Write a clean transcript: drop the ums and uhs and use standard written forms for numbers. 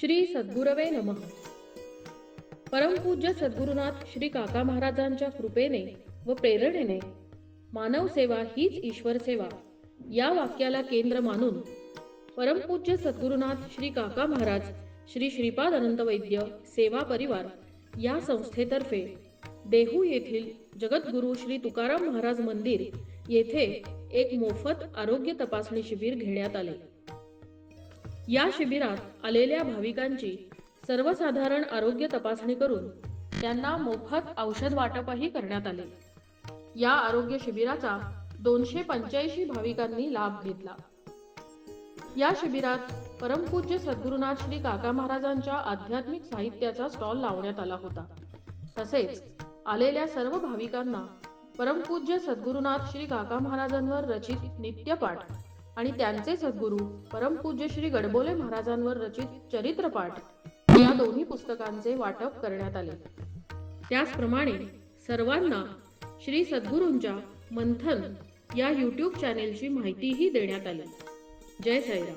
श्री सद्गुरवे नमः. परमपूज्य सद्गुरुनाथ श्री काका महाराजांच्या कृपेने व प्रेरणेने मानव सेवा हीच ईश्वर सेवा या वाक्याला केंद्र मानून परमपूज्य सद्गुरुनाथ श्री काका महाराज श्री श्रीपाद अनंत वैद्य सेवा परिवार या संस्थेतर्फे देहू येथील जगद्गुरु श्री तुकाराम महाराज मंदिर येथे एक मोफत आरोग्य तपासणी शिबिर घेण्यात आले. या शिबिरात आलेल्या भाविकांची सर्वसाधारण आरोग्य तपासणी करून त्यांना मोफत औषध वाटपही करण्यात आले. या आरोग्य शिबिराचा 285 भाविकांनी लाभ घेतला. या शिबिरात परमपूज्य सद्गुरुनाथ श्री काका महाराजांच्या आध्यात्मिक साहित्याचा स्टॉल लावण्यात आला होता. तसेच आलेल्या सर्व भाविकांना परमपूज्य सद्गुरुनाथ श्री काका महाराजांवर रचित नित्यपाठ आणि त्यांचे सद्गुरू परमपूज्य श्री गडबोले महाराजांवर रचित चरित्रपाठ या दोन्ही पुस्तकांचे वाटप करण्यात आले. त्याचप्रमाणे सर्वांना श्री सद्गुरूंच्या मंथन या YouTube चॅनेलची माहितीही देण्यात आली. जय साईराम.